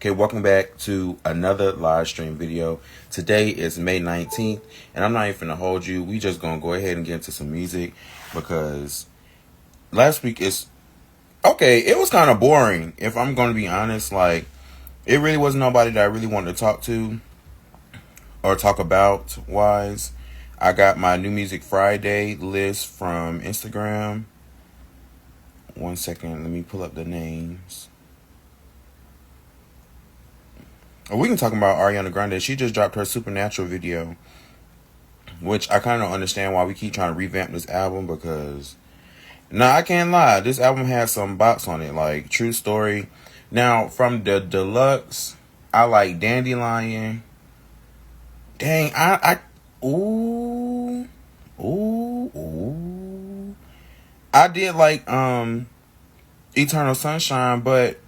Okay, welcome back to another live stream video. Today is May 19th, and I'm not even gonna hold you. We just gonna go ahead and get into some music because last week is okay. It was kind of boring, if I'm gonna be honest. Like, it really wasn't nobody that I really wanted to talk to or talk about. Wise, I got my New Music Friday list from Instagram. 1 second, let me pull up the names. We can talk about Ariana Grande. She just dropped her Supernatural video, which I kind of understand why we keep trying to revamp this album because, I can't lie, this album has some bops on it, like True Story. Now, from the deluxe, I like Dandelion. Dang, ooh. I did like Eternal Sunshine, but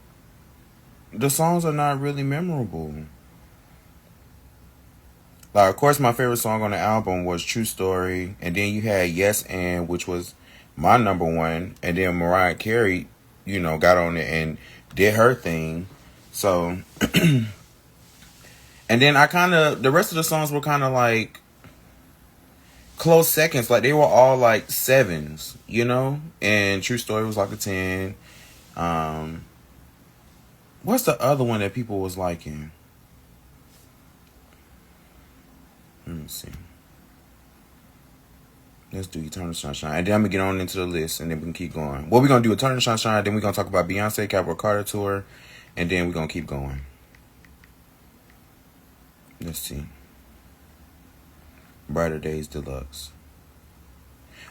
the songs are not really memorable. Like, of course, my favorite song on the album was True Story. And then you had Yes and, which was my number one. And then Mariah Carey, got on it and did her thing. So, and then the rest of the songs were kind of like close seconds. Like, they were all like sevens, And True Story was like a 10. What's the other one that people was liking? Let me see. Let's do Eternal Sunshine. And then I'm going to get on into the list and then we can keep going. Well, we're going to do Eternal Sunshine. Then we're going to talk about Beyonce, cowboycarter tour. And then we're going to keep going. Let's see. Brighter Days Deluxe.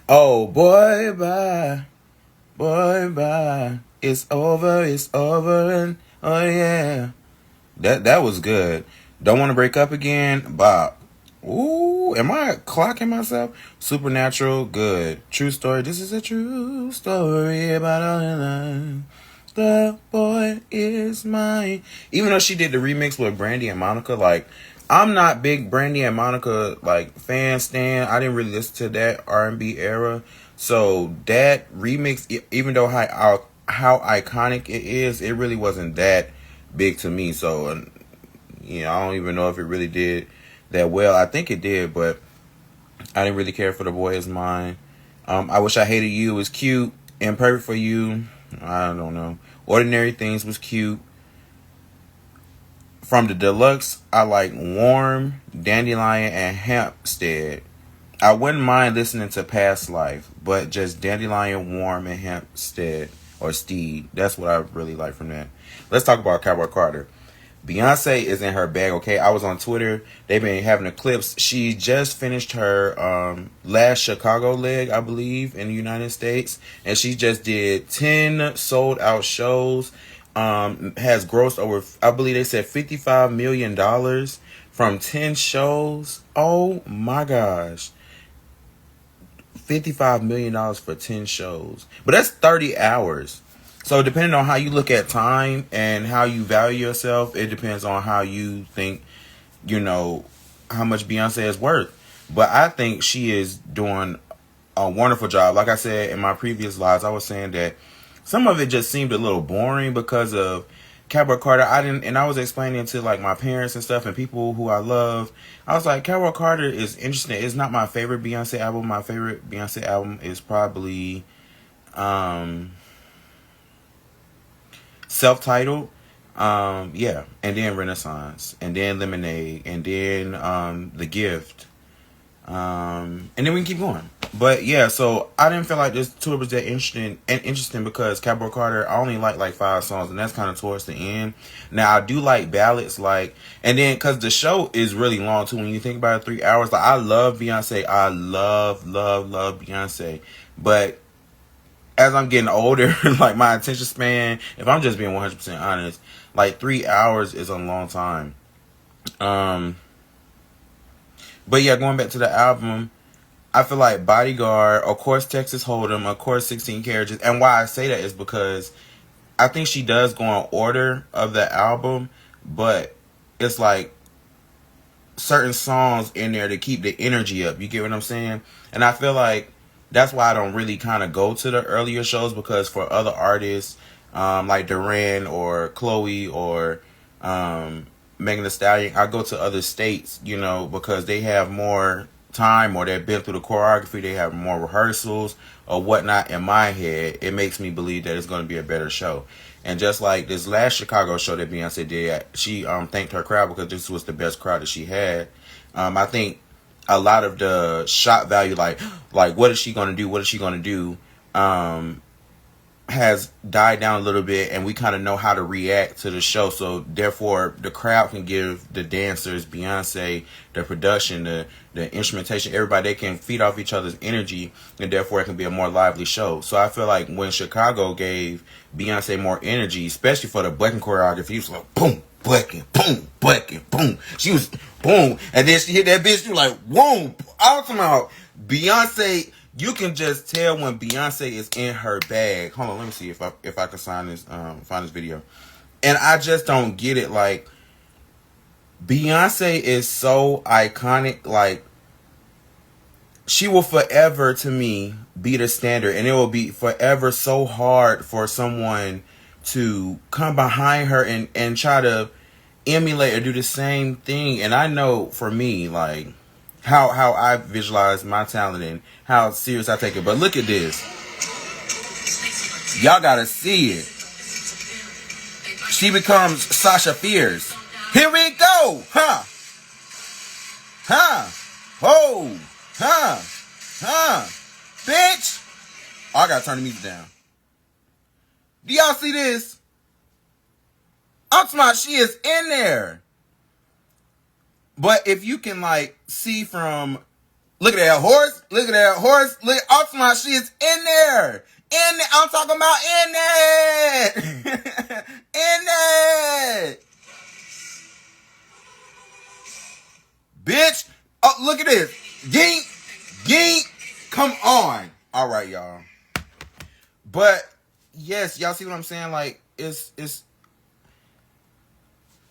Oh, boy, bye. Boy, bye. It's over, and oh, yeah. That was good. Don't Want to Break Up Again, Bob. Ooh, am I clocking myself? Supernatural, good. True Story, this is a true story about all in love. The boy is mine. Even though she did the remix with Brandy and Monica, like, I'm not big Brandy and Monica, like, fan stan. I didn't really listen to that R&B era. So that remix, even though how iconic it is, it really wasn't that big to me. So, I don't even know if it really did that well. I think it did, but I didn't really care for The Boy Is Mine. I Wish I Hated You was cute. And Perfect For You, I don't know. Ordinary Things was cute. From the deluxe, I like Warm, Dandelion, and Hampstead. I wouldn't mind listening to Past Life, but just Dandelion, Warm, and Hampstead or Steed. That's what I really like from that. Let's talk about Cowboy Carter. Beyonce is in her bag, okay? I was on Twitter. They've been having the clips. She just finished her last Chicago leg, I believe, in the United States. And she just did 10 sold out shows. Has grossed over, I believe they said $55 million from 10 shows. Oh my gosh. $55 million for 10 shows. But that's 30 hours. So depending on how you look at time and how you value yourself, it depends on how you think, how much Beyonce is worth. But I think she is doing a wonderful job. Like I said in my previous lives, I was saying that some of it just seemed a little boring because of Cowboy Carter. I was explaining to like my parents and stuff and people who I love. I was like, Cowboy Carter is interesting. It's not my favorite Beyonce album. My favorite Beyonce album is probably Self-Titled, and then Renaissance, and then Lemonade, and then The Gift, and then we can keep going. But yeah, so I didn't feel like this tour was that interesting because Cowboy Carter, I only like 5 songs, and that's kind of towards the end. Now I do like ballads, and then because the show is really long too. When you think about it, 3 hours. Like, I love Beyonce, I love Beyonce, but as I'm getting older, like, my attention span, if I'm just being 100% honest, like 3 hours is a long time. But yeah, going back to the album, I feel like Bodyguard, of course Texas Hold'em, of course 16 Carriages, and why I say that is because I think she does go in order of the album, but it's like certain songs in there to keep the energy up. You get what I'm saying? And I feel like that's why I don't really kind of go to the earlier shows, because for other artists like Duran or Chloe or Megan Thee Stallion. I go to other states, you know, because they have more time or they've been through the choreography, they have more rehearsals or whatnot. In my head, it makes me believe that it's going to be a better show. And just like this last Chicago show that Beyonce did, she thanked her crowd because this was the best crowd that she had. I think a lot of the shot value, like what is she going to do? What is she going to do? Has died down a little bit, and we kind of know how to react to the show. So therefore, the crowd can give the dancers, Beyonce, the production, the instrumentation, everybody, they can feed off each other's energy, and therefore it can be a more lively show. So I feel like when Chicago gave Beyonce more energy, especially for the bucking choreography, it was like boom, bucking, boom. She was boom, and then she hit that bitch. You like whoa, I'm talking about Beyonce. You can just tell when Beyonce is in her bag. Hold on, let me see if I can find this video. And I just don't get it. Like, Beyonce is so iconic. Like, she will forever, to me, be the standard, and it will be forever so hard for someone to come behind her and try to emulate or do the same thing. And I know for me, like, how I visualize my talent and how serious I take it. But look at this. Y'all gotta see it. She becomes Sasha Fierce. Here we go. Huh. Oh. Bitch. Oh, I gotta turn the music down. Do y'all see this? I'm talking about she is in there. But if you can, like, see from, look at that horse, look, I'm talking about she is in there. I'm talking about in there. In there. Bitch. Oh, look at this. Yeet. Come on. All right, y'all. But, yes, y'all see what I'm saying? Like, it's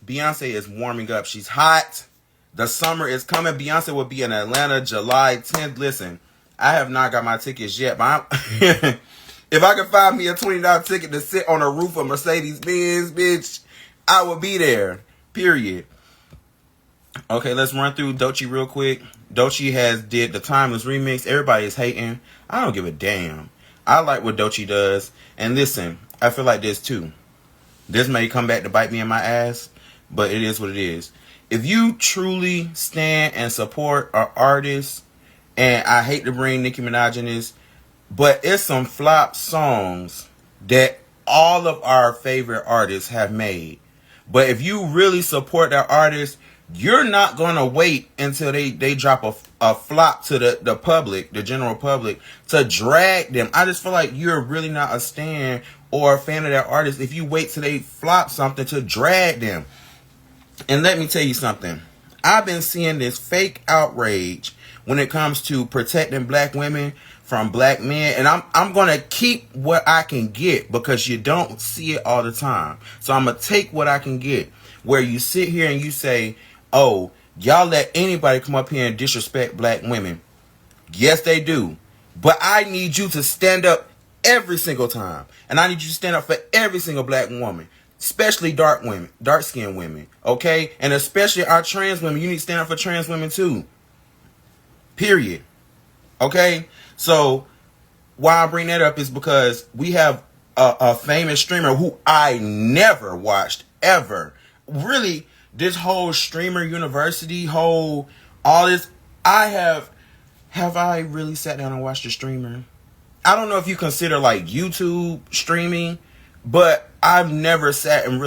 Beyonce is warming up. She's hot. The summer is coming. Beyonce will be in Atlanta July 10th. Listen, I have not got my tickets yet, but if I can find me a $20 ticket to sit on the roof of Mercedes-Benz, bitch, I will be there. Period. Okay, let's run through Doechii real quick. Doechii did the Timeless remix. Everybody is hating. I don't give a damn. I like what Doechii does. And listen, I feel like this too. This may come back to bite me in my ass, but it is what it is. If you truly stand and support our artists, and I hate to bring Nicki Minaj in this, but it's some flop songs that all of our favorite artists have made. But if you really support our artists, you're not going to wait until they drop a flop to the public, the general public, to drag them. I just feel like you're really not a stan or a fan of that artist if you wait till they flop something to drag them. And let me tell you something. I've been seeing this fake outrage when it comes to protecting black women from black men. And I'm going to keep what I can get because you don't see it all the time. So I'm going to take what I can get. Where you sit here and you say, oh, y'all let anybody come up here and disrespect black women. Yes, they do. But I need you to stand up every single time. And I need you to stand up for every single black woman. Especially dark-skinned women, okay? And especially our trans women. You need to stand up for trans women too. Period. Okay? So, why I bring that up is because we have a famous streamer who I never watched, ever. Really, this whole streamer university, all this, have I really sat down and watched a streamer? I don't know if you consider like YouTube streaming, but I've never sat in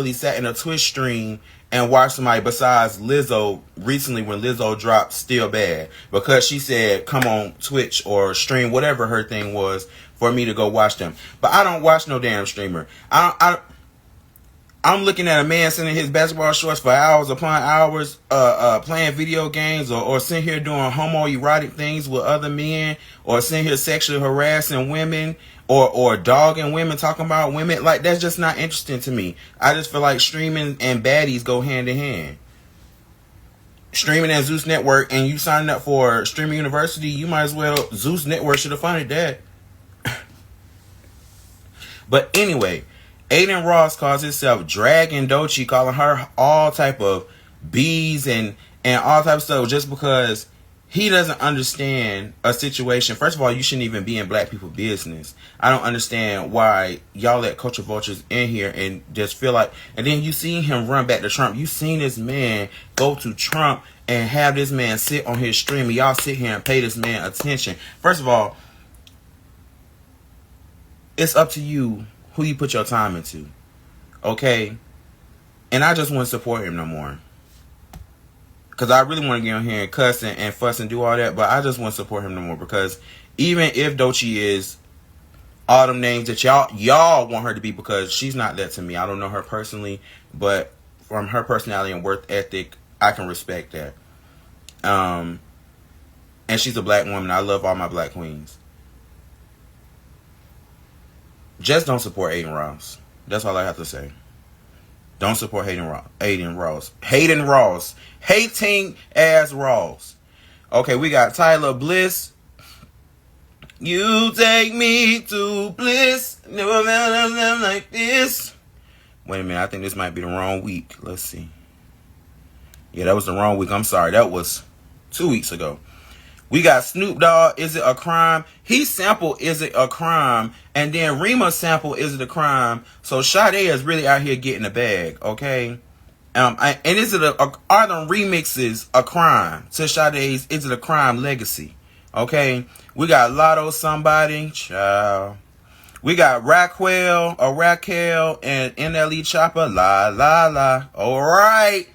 a Twitch stream and watched somebody besides Lizzo recently when Lizzo dropped Still Bad, because she said come on Twitch or stream, whatever her thing was, for me to go watch them. But I don't watch no damn streamer. I'm looking at a man sitting in his basketball shorts for hours upon hours, playing video games, or sitting here doing homoerotic things with other men, or sitting here sexually harassing women, or dogging women, talking about women. Like, that's just not interesting to me. I just feel like streaming and baddies go hand in hand. Streaming at Zeus Network, and you signing up for Streaming University, you might as well, Zeus Network should have funded that. But anyway, Aiden Ross calls himself dragging Doechii, calling her all type of bees and all type of stuff just because he doesn't understand a situation. First of all, you shouldn't even be in black people business. I don't understand why y'all let culture vultures in here and just feel like, and then you seen him run back to Trump. You seen this man go to Trump and have this man sit on his stream and y'all sit here and pay this man attention. First of all, it's up to you who you put your time into. Okay? And I just wouldn't support him no more. Because I really want to get on here and cuss and fuss and do all that. But I just won't support him no more. Because even if Doechii is all them names that y'all want her to be, because she's not that to me. I don't know her personally. But from her personality and work ethic, I can respect that. And she's a black woman. I love all my black queens. Just don't support Aiden Ross. That's all I have to say. Don't support Aiden Ross. Hating ass Ross. Okay, we got Tyler Bliss. You take me to bliss. Never met them like this. Wait a minute, I think this might be the wrong week. Let's see. Yeah, that was the wrong week. I'm sorry. That was 2 weeks ago. We got Snoop Dogg, Is It a Crime? He sampled Is It a Crime? And then Rima sampled Is It a Crime? So Sade is really out here getting a bag, okay? And are the remixes a crime to Sade's Is It a Crime legacy? Okay? We got Lotto Somebody, child. We got Raquel and NLE Chopper, La La La. Alright.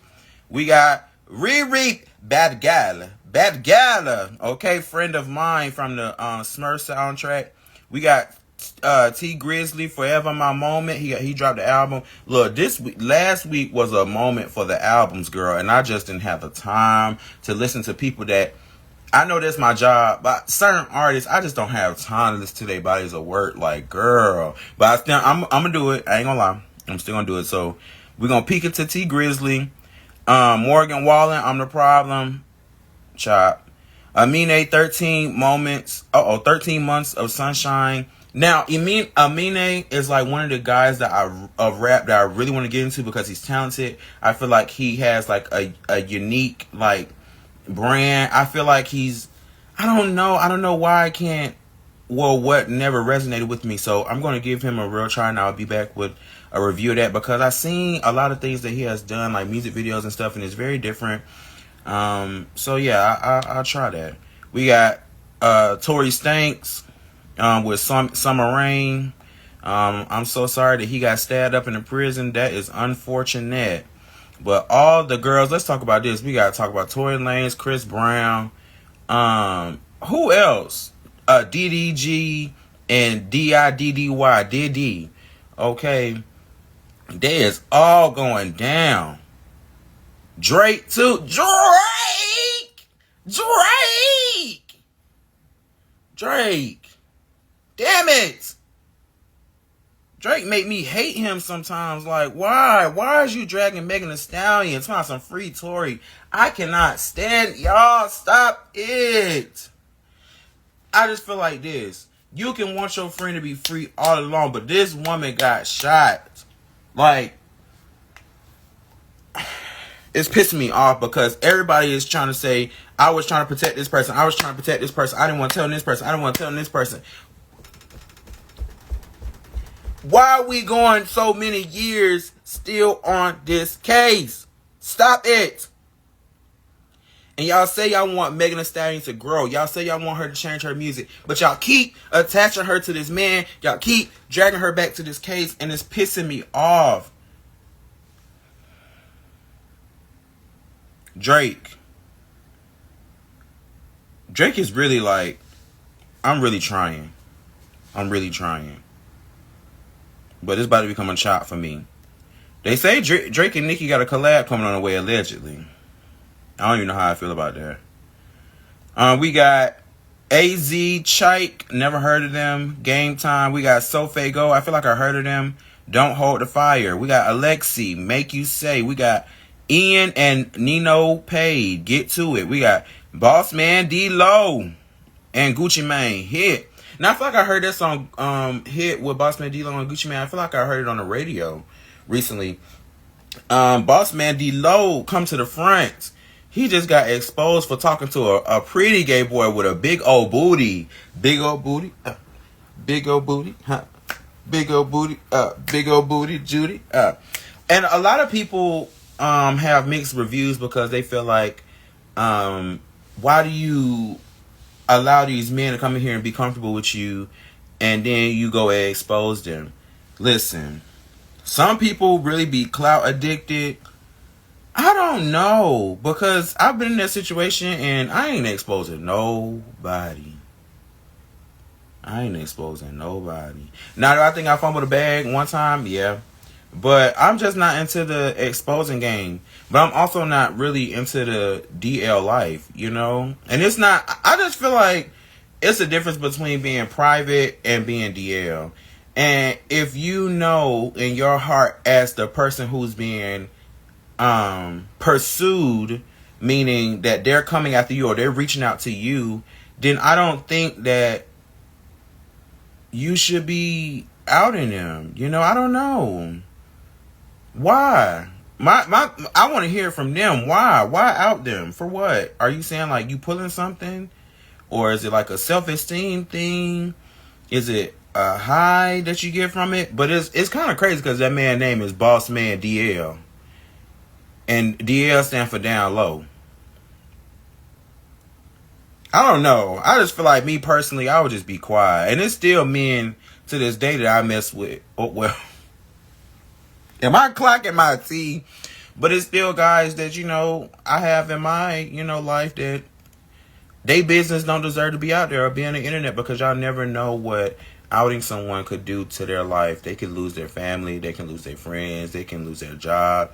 We got Riri, Bad Gala, okay, friend of mine from the Smurf soundtrack. We got T Grizzly, Forever My Moment. He dropped the album. Look, last week was a moment for the albums, girl, and I just didn't have the time to listen to people that I know that's my job, but certain artists I just don't have time to listen to their bodies of work. Like, girl, but I'm gonna do it. I ain't gonna lie, I'm still gonna do it. So we're gonna peek into T Grizzly, Morgan Wallen, I'm the Problem. Chop. Amine, 13 months of sunshine. Now, Amine is like one of the guys that of rap that I really want to get into because he's talented. I feel like he has like a unique like brand. I feel like I don't know why I can't, what never resonated with me. So I'm going to give him a real try and I'll be back with a review of that because I've seen a lot of things that he has done, like music videos and stuff, and it's very different. So yeah, I'll try that. We got Tory Stanks with Summer Rain. I'm so sorry that he got stabbed up in the prison. That is unfortunate. But all the girls, let's talk about this. We gotta talk about Tory Lanez, Chris Brown. Who else? DDG and DIDDY. Diddy. Okay. They is all going down. Drake too. Drake. Damn it. Drake make me hate him sometimes. Like, why? Why is you dragging Megan Thee Stallion? It's not some free Tory. I cannot stand y'all. Stop it. I just feel like this. You can want your friend to be free all along, but this woman got shot. Like, it's pissing me off because everybody is trying to say, I was trying to protect this person. I was trying to protect this person. I didn't want to tell this person. I didn't want to tell this person. Why are we going so many years still on this case? Stop it. And y'all say y'all want Megan Thee Stallion to grow. Y'all say y'all want her to change her music. But y'all keep attaching her to this man. Y'all keep dragging her back to this case. And it's pissing me off. Drake is really like, I'm really trying. But it's about to become a chop for me. They say Drake and Nicki got a collab coming on the way, allegedly. I don't even know how I feel about that. We got AZ, Chike, never heard of them. Game Time. We got Sofago. I feel like I heard of them. Don't Hold the Fire. We got Alexi, Make You Say. We got Ian and Nino Paid, Get To It. We got Boss Man D-Lo and Gucci Mane, Hit. Now I feel like I heard that song hit with Boss Man D-Lo and Gucci Mane. I feel like I heard it on the radio recently. Boss Man D-Lo come to the front. He just got exposed for talking to a pretty gay boy with a big old booty. Big old booty. Big old booty. Huh? Big old booty. Big old booty, Judy. And a lot of people have mixed reviews because they feel like, why do you allow these men to come in here and be comfortable with you and then you go and expose them? Listen, some people really be clout addicted. I don't know, because I've been in that situation and I ain't exposing nobody. I ain't exposing nobody. Now, do I think I fumbled a bag one time? Yeah. But I'm just not into the exposing game. But I'm also not really into the DL life, you know? And it's not, I just feel like it's a difference between being private and being DL. And if you know in your heart as the person who's being pursued, meaning that they're coming after you or they're reaching out to you, then I don't think that you should be outing them. You know, I don't know. Why? I want to hear from them. Why out them? For what? Are you saying like you pulling something? Or is it like a self-esteem thing? Is it a high that you get from it? But it's kind of crazy because that man's name is Boss Man DL. And DL stand for down low. I don't know. I just feel like me personally, I would just be quiet. And it's still men to this day that I mess with. Oh, well, am I clocking my T? But it's still guys that, you know, I have in my, you know, life that they business don't deserve to be out there or be on the internet, because y'all never know what outing someone could do to their life. They could lose their family. They can lose their friends. They can lose their job.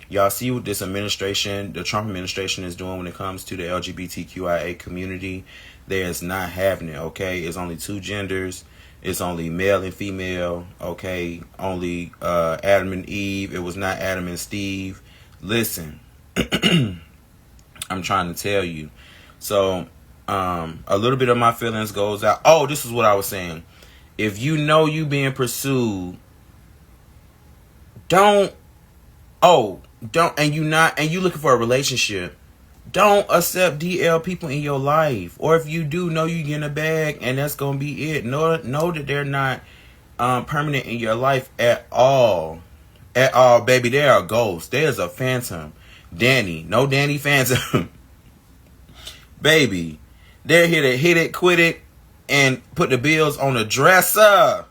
Y'all see what this administration, the Trump administration, is doing when it comes to the LGBTQIA community. They is not having it, okay? It's only two genders. It's only male and female, okay? Only Adam and Eve. It was not Adam and Steve. Listen, I'm trying to tell you. So, a little bit of my feelings goes out. Oh, this is what I was saying. If you know you being pursued, and you looking for a relationship, don't accept DL people in your life. Or if you do know you getting a bag and that's gonna be it, know that they're not permanent in your life at all. At all, baby. They are ghosts. There's a phantom. Danny. No Danny Phantom. Baby. They're here to hit it, quit it, and put the bills on the dresser.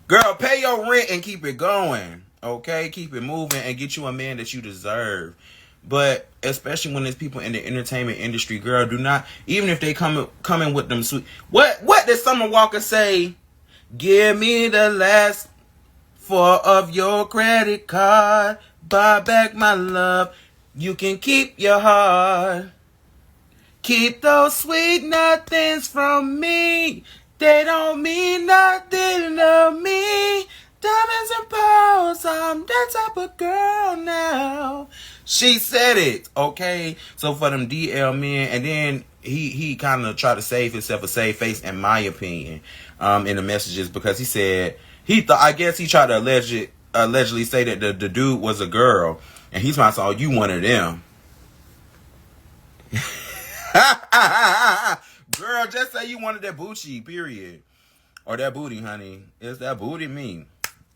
Girl, pay your rent and keep it going. Okay? Keep it moving and get you a man that you deserve. But especially when there's people in the entertainment industry, girl, do not, even if they come in with them sweet. What did Summer Walker say? Give me the last four of your credit card. Buy back my love. You can keep your heart. Keep those sweet nothings from me. They don't mean nothing to me. Diamonds and pearls, I'm that type of girl now. She said it, okay? So for them DL men, and then he kind of tried to save himself a save face, in my opinion, in the messages, because he said, I guess he tried to allegedly say that the dude was a girl, and he's my son, you one of them. Girl, just say you wanted that Doechii, period. Or that booty, honey. It's that booty me.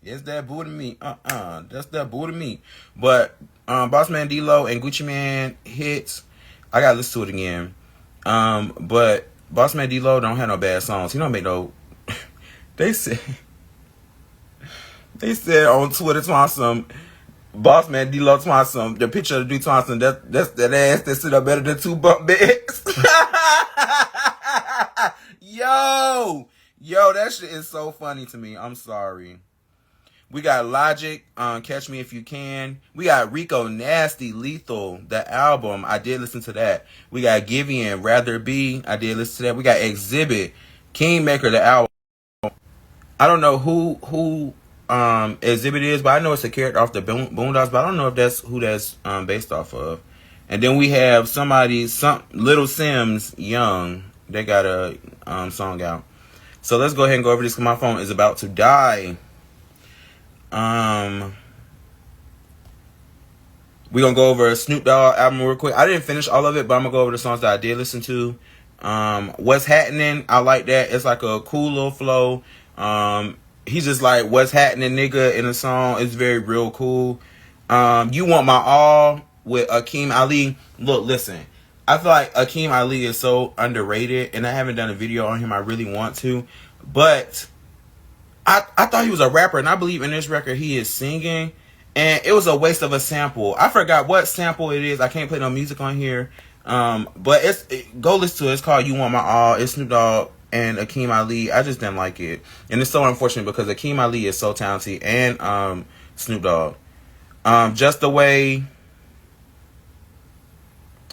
It's that booty me. That's that booty me. But Boss Man D-Lo and Gucci Mane hits. I gotta listen to it again. But Boss Man D-Lo don't have no bad songs. He don't make no. They said on Twitter, some Boss Man D-Lo some the picture of the dude some that's that ass that sit up better than two bunk beds. Yo, that shit is so funny to me. I'm sorry. We got Logic, Catch Me If You Can. We got Rico Nasty Lethal, the album. I did listen to that. We got Giveon, Rather Be. I did listen to that. We got Exhibit, Kingmaker, the album. I don't know who Exhibit is, but I know it's a character off the Boondocks, but I don't know if that's who that's based off of. And then we have Little Sims Young. They got a song out. So let's go ahead and go over this because my phone is about to die. We're going to go over a Snoop Dogg album real quick. I didn't finish all of it, but I'm going to go over the songs that I did listen to. What's Happening, I like that. It's like a cool little flow. He's just like, what's happening, nigga, in the song. It's very real cool. You Want My All with Akeem Ali. Look, listen. I feel like Akeem Ali is so underrated, and I haven't done a video on him. I really want to. But I thought he was a rapper, and I believe in this record he is singing. And it was a waste of a sample. I forgot what sample it is. I can't play no music on here. But go listen to it. It's called You Want My All. It's Snoop Dogg and Akeem Ali. I just didn't like it. And it's so unfortunate because Akeem Ali is so talented. And Snoop Dogg. Just the way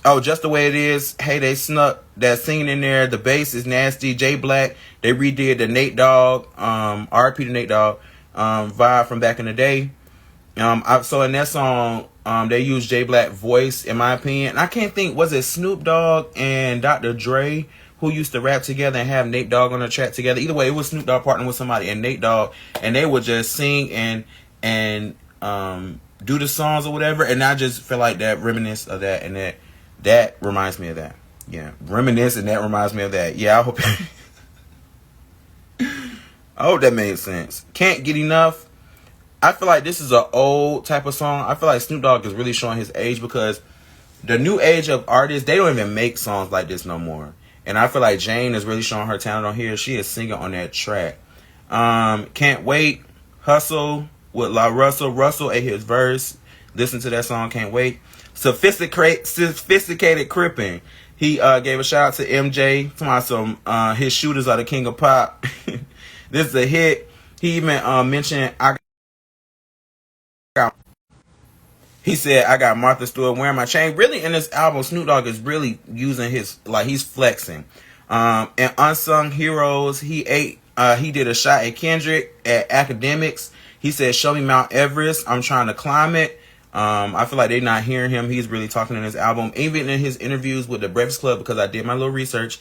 It Is. Hey, they snuck that singing in there. The bass is nasty. J Black. They redid the Nate Dogg. RP to Nate Dogg. Vibe from back in the day. So in that song, they used J Black voice, in my opinion. And I can't think, was it Snoop Dogg and Dr. Dre who used to rap together and have Nate Dogg on the track together? Either way, it was Snoop Dogg partnering with somebody and Nate Dogg, and they would just sing and do the songs or whatever. And I just feel like that reminisce of that, and that reminds me of that. Yeah, reminisce, and that reminds me of that. Yeah, I hope that made sense. Can't Get Enough. I feel like this is an old type of song. I feel like Snoop Dogg is really showing his age because the new age of artists, they don't even make songs like this no more. And I feel like Jane is really showing her talent on here. She is singing on that track. Can't Wait. Hustle with La Russell. Russell ate his verse. Listen to that song, Can't Wait. Sophisticated Crippin'. He gave a shout out to MJ. Talking about his shooters are the king of pop. This is a hit. He even mentioned he said, I got Martha Stewart wearing my chain. Really, in this album, Snoop Dogg is really using his, like, he's flexing. And Unsung Heroes, he did a shot at Kendrick at Academics. He said, show me Mount Everest. I'm trying to climb it. I feel like they're not hearing him. He's really talking in his album. Even in his interviews with the Breakfast Club, because I did my little research.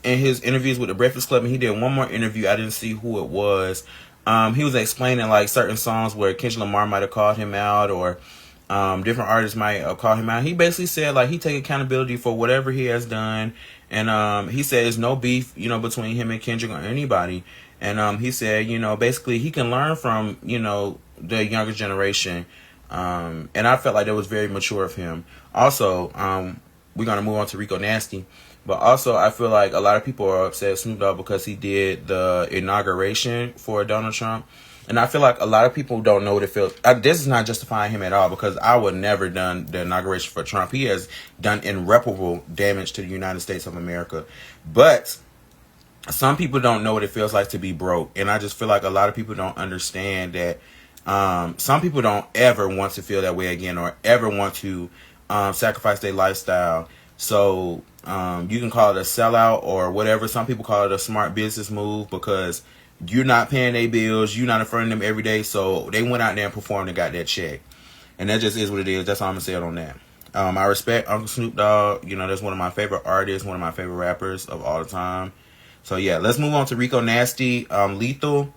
In his interviews with the Breakfast Club, and he did one more interview. I didn't see who it was. He was explaining, like, certain songs where Kendrick Lamar might have called him out, or different artists might call him out. He basically said, like, he take accountability for whatever he has done. And he said there's no beef, between him and Kendrick or anybody. And he said, basically he can learn from, the younger generation. And I felt like that was very mature of him. Also, we're going to move on to Rico Nasty. But also, I feel like a lot of people are upset at Snoop Dogg because he did the inauguration for Donald Trump. And I feel like a lot of people don't know what it feels. This is not justifying him at all, because I would never done the inauguration for Trump. He has done irreparable damage to the United States of America. But some people don't know what it feels like to be broke. And I just feel like a lot of people don't understand that some people don't ever want to feel that way again, or ever want to sacrifice their lifestyle. So you can call it a sellout or whatever. Some people call it a smart business move, because you're not paying their bills. You're not in front of them every day. So they went out there and performed and got that check. And that just is what it is. That's all I'm going to say on that. I respect Uncle Snoop Dogg. That's one of my favorite artists, one of my favorite rappers of all the time. So yeah, let's move on to Rico Nasty Lethal.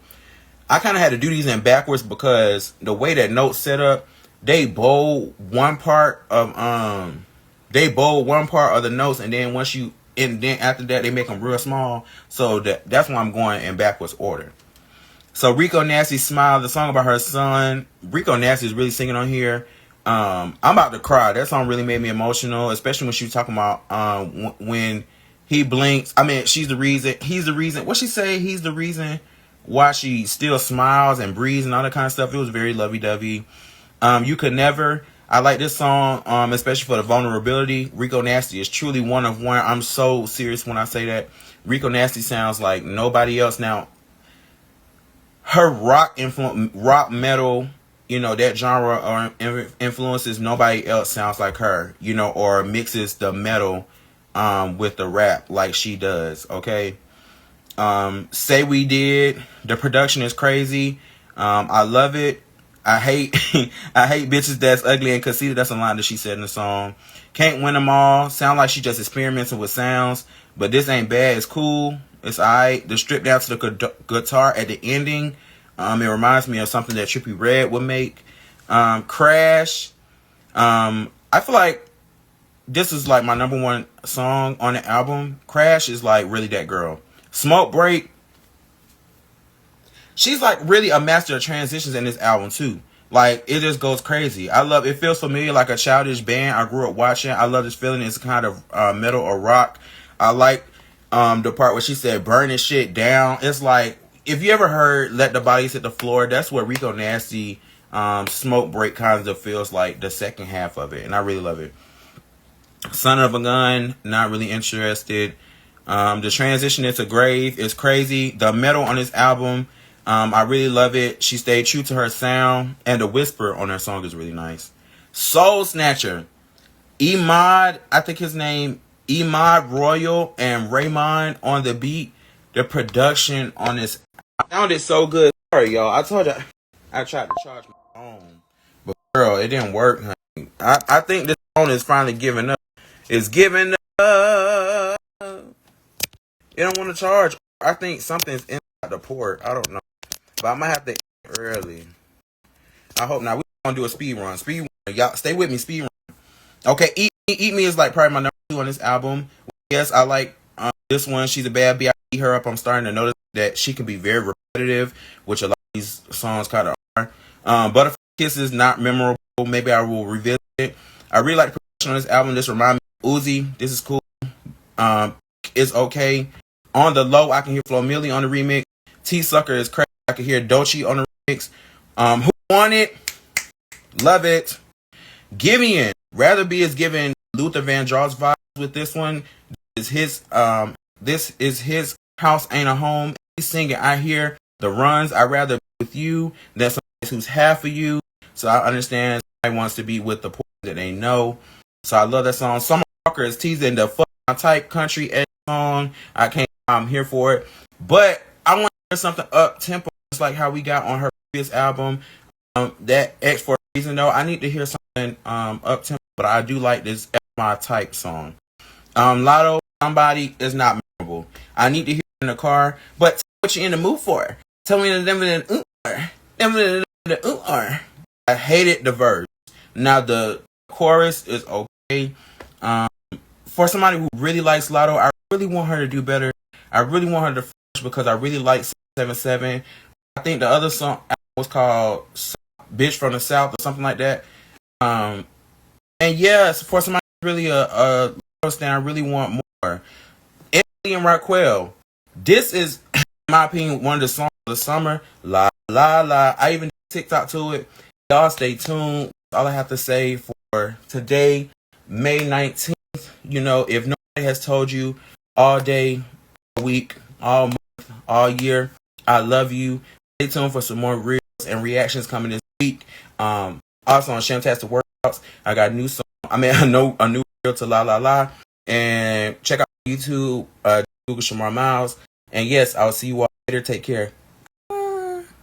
I kind of had to do these in backwards because the way that notes set up, they bold one part of the notes, and then then after that they make them real small. So that's why I'm going in backwards order. So Rico Nasty Smile, the song about her son. Rico Nasty is really singing on here. I'm about to cry. That song really made me emotional, especially when she was talking about when he blinks. I mean, he's the reason. What she say? He's the reason why she still smiles and breathes and all that kind of stuff. It was very lovey-dovey. You Could Never. I like this song, especially for the vulnerability. Rico Nasty is truly one of one. I'm so serious when I say that. Rico Nasty sounds like nobody else. Now, her rock metal, that genre or influences, nobody else sounds like her, or mixes the metal with the rap like she does, okay? Say We Did. The production is crazy. I love it. I hate bitches that's ugly and conceited. That's a line that she said in the song. Can't Win Them All. Sound like she just experimenting with sounds, but this ain't bad. It's cool. It's alright. The strip down to the guitar at the ending, it reminds me of something that Trippie Redd would make. Crash. I feel like this is like my number one song on the album. Crash is like really that girl. Smoke Break. She's like really a master of transitions in this album too. Like it just goes crazy. I love it. Feels familiar like a childish band I grew up watching. I love this feeling. It's kind of metal or rock. I like the part where she said burning shit down. It's like if you ever heard Let the Bodies Hit the Floor, that's what Rico Nasty Smoke Break kind of feels like the second half of it, and I really love it. Son of a Gun, not really interested. The transition into Grave is crazy. The metal on this album, I really love it. She stayed true to her sound, and the whisper on her song is really nice. Soul Snatcher, Emad, I think his name, Emad Royal and Raymond on the beat. The production on this sounded so good. Sorry, y'all. I told you I tried to charge my phone, but girl, it didn't work, honey. I think this phone is finally giving up. It's giving up. It don't want to charge. I think something's inside the port. I don't know. But I might have to end early. I hope not. We're going to do a speed run. Speed run. Y'all stay with me. Speed run. Okay, Eat Me is like probably my number 2 on this album. Yes, I like this one. She's a bad bitch. I eat her up. I'm starting to notice that she can be very repetitive, which a lot of these songs kind of are. Butterfly Kiss is not memorable. Maybe I will revisit it. I really like the production on this album. This reminds me of Uzi. This is cool. It's okay. On the low, I can hear Flo Milli on the remix. T Sucker is crazy. I can hear Doechii on the remix. Who Want It? Love it. Giveon. Rather Be is giving Luther Vandross vibes with this one. This is his House Ain't a Home. He's singing, I hear the runs. I'd rather be with you than somebody who's half of you. So I understand somebody wants to be with the portion that they know. So I love that song. Summer Walker is teasing the fuck my type country edge song. I'm here for it. But I want to hear something up tempo, just like how we got on her previous album. That X for a Reason though. I need to hear something up tempo, but I do like this my type song. Lotto, Somebody is not memorable. I need to hear it in the car, but tell me what you're in the mood for. Tell me the I hated the verse. Now the chorus is okay. For somebody who really likes Lotto, I really want her to do better. I really want her to finish because I really like 777. I think the other song was called Bitch from the South or something like that. And yes, for somebody really a stand, I really want more. Emily and Raquel. This is, in my opinion, one of the songs of the summer. La la la. I even did TikTok to it. Y'all stay tuned. All I have to say for today, May 19th. You know, if nobody has told you all day, all week, all month, all year, I love you. Stay tuned for some more reels and reactions coming this week. Also on Shamtastic Workouts, I got a new song. I mean, a new reel to La La La. And check out YouTube, Google Shamar Miles. And yes, I'll see you all later. Take care.